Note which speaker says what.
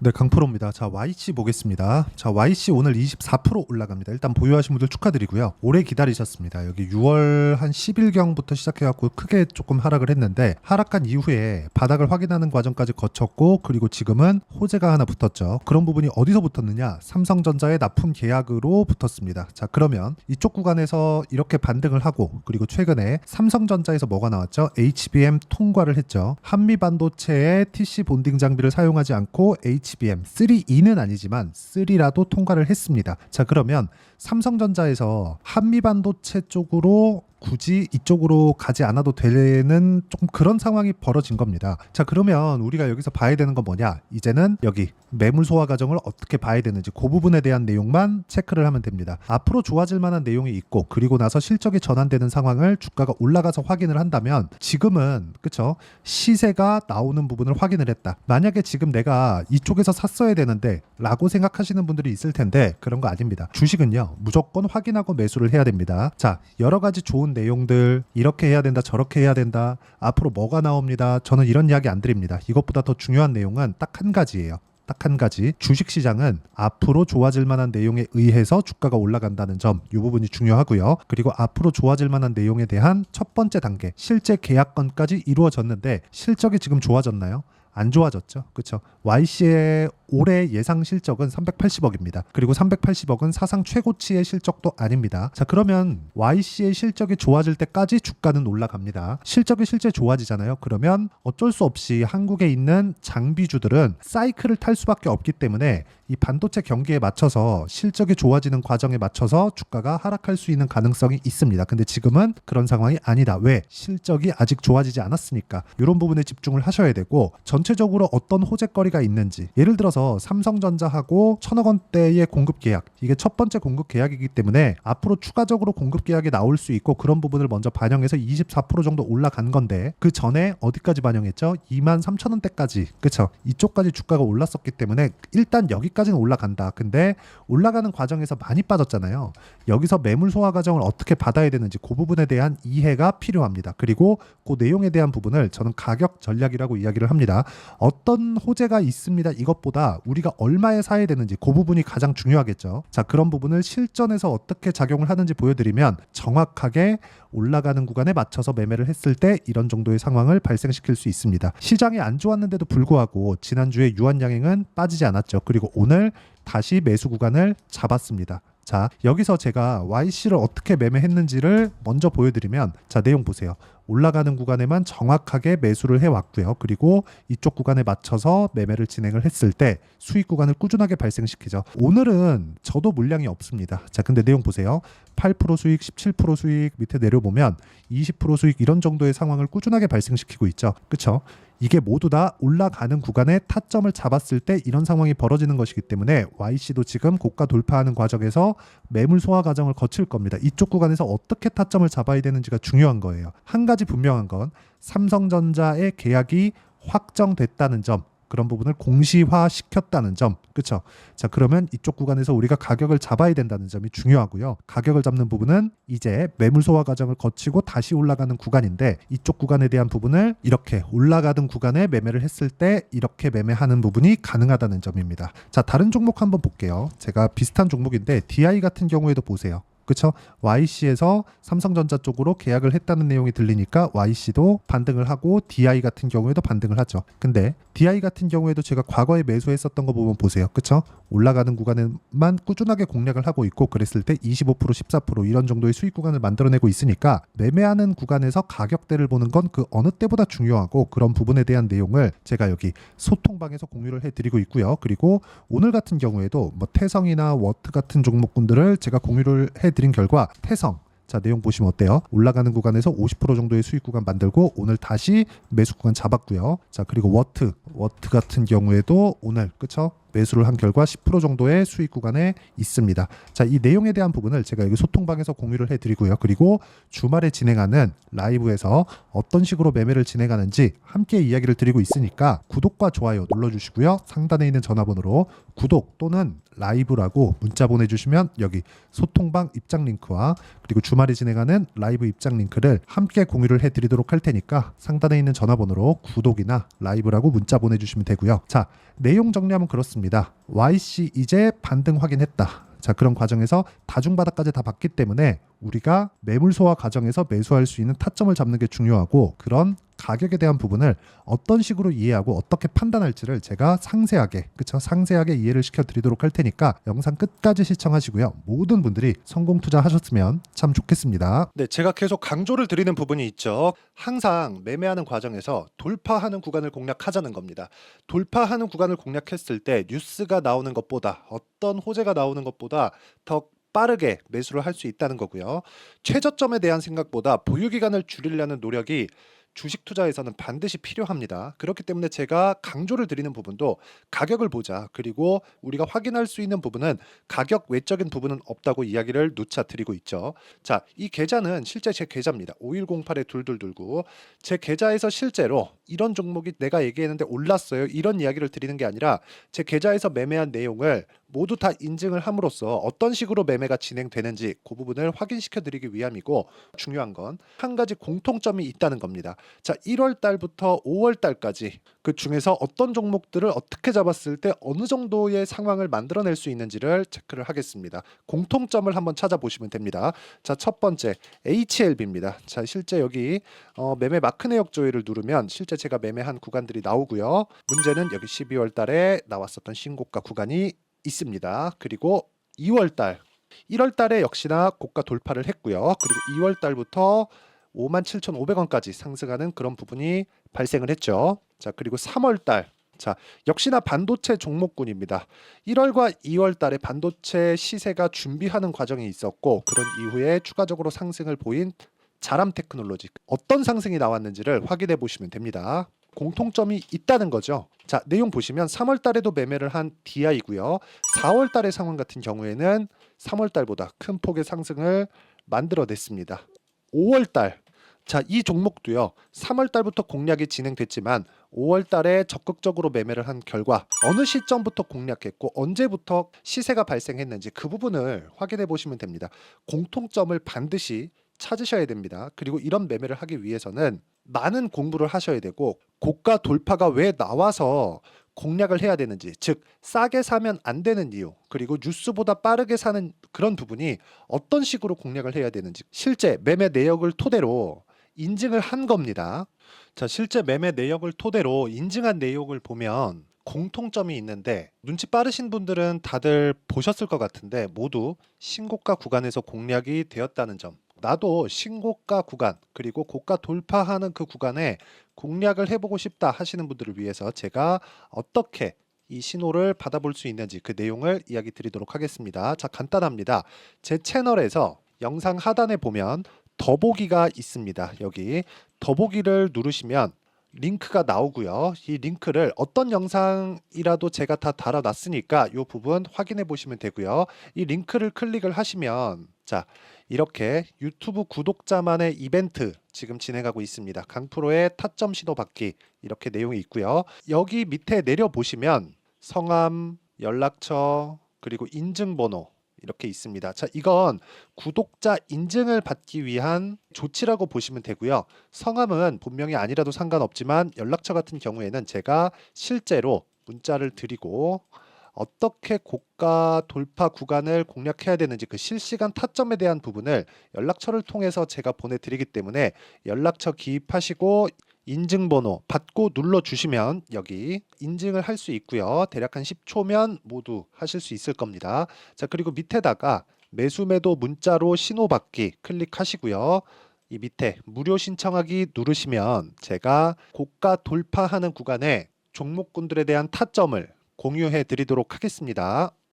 Speaker 1: 네, 강프로입니다. 자, YC 보겠습니다. 자, YC 오늘 24% 올라갑니다. 일단 보유하신 분들 축하드리고요. 오래 기다리셨습니다. 여기 6월 한 10일경부터 시작해갖고 크게 조금 하락을 했는데, 하락한 이후에 바닥을 확인하는 과정까지 거쳤고, 그리고 지금은 호재가 하나 붙었죠. 그런 부분이 어디서 붙었느냐? 삼성전자의 납품 계약으로 붙었습니다. 자, 그러면 이쪽 구간에서 이렇게 반등을 하고, 그리고 최근에 삼성전자에서 뭐가 나왔죠? HBM 통과를 했죠. 한미반도체의 TC 본딩 장비를 사용하지 않고 HBM 3E는 아니지만 3라도 통과를 했습니다. 자, 그러면 삼성전자에서 한미반도체 쪽으로 굳이 이쪽으로 가지 않아도 되는 조금 그런 상황이 벌어진 겁니다. 자, 그러면 우리가 여기서 봐야 되는 건 뭐냐? 이제는 여기 매물 소화 과정을 어떻게 봐야 되는지 그 부분에 대한 내용만 체크를 하면 됩니다. 앞으로 좋아질 만한 내용이 있고, 그리고 나서 실적이 전환되는 상황을 주가가 올라가서 확인을 한다면, 지금은 그쵸? 시세가 나오는 부분을 확인을 했다. 만약에 지금 내가 이쪽에서 샀어야 되는데 라고 생각하시는 분들이 있을 텐데, 그런 거 아닙니다. 주식은요, 무조건 확인하고 매수를 해야 됩니다. 자, 여러 가지 좋은 내용들, 이렇게 해야 된다, 저렇게 해야 된다, 앞으로 뭐가 나옵니다, 저는 이런 이야기 안 드립니다. 이것보다 더 중요한 내용은 딱 한 가지예요. 딱 한 가지. 주식시장은 앞으로 좋아질 만한 내용에 의해서 주가가 올라간다는 점, 이 부분이 중요하고요. 그리고 앞으로 좋아질 만한 내용에 대한 첫 번째 단계, 실제 계약건까지 이루어졌는데 실적이 지금 좋아졌나요? 안 좋아졌죠. 그렇죠. YC의 올해 예상 실적은 380억입니다. 그리고 380억은 사상 최고치의 실적도 아닙니다. 자, 그러면 YC의 실적이 좋아질 때까지 주가는 올라갑니다. 실적이 실제 좋아지잖아요. 그러면 어쩔 수 없이 한국에 있는 장비주들은 사이클을 탈 수밖에 없기 때문에 이 반도체 경기에 맞춰서 실적이 좋아지는 과정에 맞춰서 주가가 하락할 수 있는 가능성이 있습니다. 근데 지금은 그런 상황이 아니다. 왜? 실적이 아직 좋아지지 않았으니까. 이런 부분에 집중을 하셔야 되고, 전체적으로 어떤 호재거리가 있는지, 예를 들어서 삼성전자하고 1,000억 원대의 공급 계약, 이게 첫 번째 공급 계약이기 때문에 앞으로 추가적으로 공급 계약이 나올 수 있고, 그런 부분을 먼저 반영해서 24% 정도 올라간 건데, 그 전에 어디까지 반영했죠? 23,000원대까지. 그쵸? 이쪽까지 주가가 올랐었기 때문에 일단 여기까지는 올라간다. 근데 올라가는 과정에서 많이 빠졌잖아요. 여기서 매물 소화 과정을 어떻게 받아야 되는지 그 부분에 대한 이해가 필요합니다. 그리고 그 내용에 대한 부분을 저는 가격 전략이라고 이야기를 합니다. 어떤 호재가 있습니다. 이것보다 우리가 얼마에 사야 되는지 그 부분이 가장 중요하겠죠. 자, 그런 부분을 실전에서 어떻게 작용을 하는지 보여드리면 정확하게 올라가는 구간에 맞춰서 매매를 했을 때 이런 정도의 상황을 발생시킬 수 있습니다. 시장이 안 좋았는데도 불구하고 지난주에 유한양행은 빠지지 않았죠. 그리고 오늘 다시 매수 구간을 잡았습니다. 자, 여기서 제가 YC를 어떻게 매매했는지를 먼저 보여드리면, 자, 내용 보세요. 올라가는 구간에만 정확하게 매수를 해왔고요. 그리고 이쪽 구간에 맞춰서 매매를 진행을 했을 때 수익 구간을 꾸준하게 발생시키죠. 오늘은 저도 물량이 없습니다. 자, 근데 내용 보세요. 8% 수익, 17% 수익, 밑에 내려보면 20% 수익, 이런 정도의 상황을 꾸준하게 발생시키고 있죠. 그쵸? 이게 모두 다 올라가는 구간에 타점을 잡았을 때 이런 상황이 벌어지는 것이기 때문에 YC도 지금 고가 돌파하는 과정에서 매물 소화 과정을 거칠 겁니다. 이쪽 구간에서 어떻게 타점을 잡아야 되는지가 중요한 거예요. 한 가지 분명한 건 삼성전자의 계약이 확정됐다는 점, 그런 부분을 공시화시켰다는 점. 그렇죠? 자, 그러면 이쪽 구간에서 우리가 가격을 잡아야 된다는 점이 중요하고요. 가격을 잡는 부분은 이제 매물 소화 과정을 거치고 다시 올라가는 구간인데, 이쪽 구간에 대한 부분을 이렇게 올라가던 구간에 매매를 했을 때 이렇게 매매하는 부분이 가능하다는 점입니다. 자, 다른 종목 한번 볼게요. 제가 비슷한 종목인데 DI 같은 경우에도 보세요. 그렇죠? YC에서 삼성전자 쪽으로 계약을 했다는 내용이 들리니까 YC도 반등을 하고 DI 같은 경우에도 반등을 하죠. 근데 DI 같은 경우에도 제가 과거에 매수했었던 거 보면 보세요. 그렇죠? 올라가는 구간에만 꾸준하게 공략을 하고 있고, 그랬을 때 25%, 14% 이런 정도의 수익 구간을 만들어내고 있으니까 매매하는 구간에서 가격대를 보는 건 그 어느 때보다 중요하고, 그런 부분에 대한 내용을 제가 여기 소통방에서 공유를 해드리고 있고요. 그리고 오늘 같은 경우에도 뭐 태성이나 워트 같은 종목군들을 제가 공유를 해드린 결과, 태성, 자, 내용 보시면 어때요? 올라가는 구간에서 50% 정도의 수익 구간 만들고 오늘 다시 매수 구간 잡았고요. 자, 그리고 워트 같은 경우에도 오늘 그쵸? 매수를 한 결과 10% 정도의 수익 구간에 있습니다. 자, 이 내용에 대한 부분을 제가 여기 소통방에서 공유를 해드리고요. 그리고 주말에 진행하는 라이브에서 어떤 식으로 매매를 진행하는지 함께 이야기를 드리고 있으니까 구독과 좋아요 눌러주시고요. 상단에 있는 전화번호로 구독 또는 라이브라고 문자 보내주시면 여기 소통방 입장 링크와 그리고 주말에 진행하는 라이브 입장 링크를 함께 공유를 해드리도록 할 테니까 상단에 있는 전화번호로 구독이나 라이브라고 문자 보내주시면 되고요. 자, 내용 정리하면 그렇습니다. YC 이제 반등 확인했다. 자, 그런 과정에서 다중바닥까지 다 봤기 때문에 우리가 매물 소화 과정에서 매수할 수 있는 타점을 잡는 게 중요하고, 그런 가격에 대한 부분을 어떤 식으로 이해하고 어떻게 판단할지를 제가 상세하게 이해를 시켜드리도록 할 테니까 영상 끝까지 시청하시고요. 모든 분들이 성공 투자하셨으면 참 좋겠습니다. 네, 제가 계속 강조를 드리는 부분이 있죠. 항상 매매하는 과정에서 돌파하는 구간을 공략하자는 겁니다. 돌파하는 구간을 공략했을 때 뉴스가 나오는 것보다, 어떤 호재가 나오는 것보다 더 빠르게 매수를 할 수 있다는 거고요. 최저점에 대한 생각보다 보유 기간을 줄이려는 노력이 주식 투자에서는 반드시 필요합니다. 그렇기 때문에 제가 강조를 드리는 부분도 가격을 보자, 그리고 우리가 확인할 수 있는 부분은 가격 외적인 부분은 없다고 이야기를 누차 드리고 있죠. 자, 이 계좌는 실제 제 계좌입니다. 5108-2229. 제 계좌에서 실제로 이런 종목이 내가 얘기했는데 올랐어요, 이런 이야기를 드리는 게 아니라 제 계좌에서 매매한 내용을 모두 다 인증을 함으로써 어떤 식으로 매매가 진행되는지 그 부분을 확인시켜 드리기 위함이고, 중요한 건 한 가지 공통점이 있다는 겁니다. 자, 1월 달부터 5월 달까지 그 중에서 어떤 종목들을 어떻게 잡았을 때 어느 정도의 상황을 만들어낼 수 있는지를 체크를 하겠습니다. 공통점을 한번 찾아보시면 됩니다. 자, 첫 번째 HLB입니다. 자, 실제 여기 매매 마크 내역 조회를 누르면 실제 제가 매매한 구간들이 나오고요. 문제는 여기 12월 달에 나왔었던 신고가 구간이 있습니다. 그리고 2월 달, 1월 달에 역시나 고가 돌파를 했고요. 그리고 2월 달부터 57,500원까지 상승하는 그런 부분이 발생을 했죠. 자, 그리고 3월 달, 자, 역시나 반도체 종목군입니다. 1월과 2월 달에 반도체 시세가 준비하는 과정이 있었고, 그런 이후에 추가적으로 상승을 보인 자람 테크놀로지, 어떤 상승이 나왔는지를 확인해 보시면 됩니다. 공통점이 있다는 거죠. 자, 내용 보시면 3월 달에도 매매를 한 DI고요. 4월 달의 상황 같은 경우에는 3월 달보다 큰 폭의 상승을 만들어냈습니다. 5월 달, 자, 이 종목도요. 3월 달부터 공략이 진행됐지만 5월 달에 적극적으로 매매를 한 결과 어느 시점부터 공략했고 언제부터 시세가 발생했는지 그 부분을 확인해 보시면 됩니다. 공통점을 반드시 찾으셔야 됩니다. 그리고 이런 매매를 하기 위해서는 많은 공부를 하셔야 되고, 고가 돌파가 왜 나와서 공략을 해야 되는지, 즉 싸게 사면 안 되는 이유, 그리고 뉴스보다 빠르게 사는 그런 부분이 어떤 식으로 공략을 해야 되는지 실제 매매 내역을 토대로 인증을 한 겁니다. 자, 실제 매매 내역을 토대로 인증한 내용을 보면 공통점이 있는데, 눈치 빠르신 분들은 다들 보셨을 것 같은데 모두 신고가 구간에서 공략이 되었다는 점, 나도 신고가 구간 그리고 고가 돌파하는 그 구간에 공략을 해보고 싶다 하시는 분들을 위해서 제가 어떻게 이 신호를 받아볼 수 있는지 그 내용을 이야기 드리도록 하겠습니다. 자, 간단합니다. 제 채널에서 영상 하단에 보면 더보기가 있습니다. 여기 더보기를 누르시면 링크가 나오고요. 이 링크를 어떤 영상이라도 제가 다 달아놨으니까 이 부분 확인해 보시면 되고요. 이 링크를 클릭을 하시면, 자, 이렇게 유튜브 구독자만의 이벤트 지금 진행하고 있습니다. 강프로의 타점 신호 받기, 이렇게 내용이 있고요. 여기 밑에 내려 보시면 성함, 연락처, 그리고 인증번호 이렇게 있습니다. 자, 이건 구독자 인증을 받기 위한 조치라고 보시면 되고요. 성함은 본명이 아니라도 상관없지만 연락처 같은 경우에는 제가 실제로 문자를 드리고 어떻게 고가 돌파 구간을 공략해야 되는지 그 실시간 타점에 대한 부분을 연락처를 통해서 제가 보내드리기 때문에 연락처 기입하시고 인증번호 받고 눌러주시면 여기 인증을 할 수 있고요. 대략 한 10초면 모두 하실 수 있을 겁니다. 자, 그리고 밑에다가 매수 매도 문자로 신호받기 클릭하시고요. 이 밑에 무료 신청하기 누르시면 제가 고가 돌파하는 구간에 종목군들에 대한 타점을 공유해 드리도록 하겠습니다.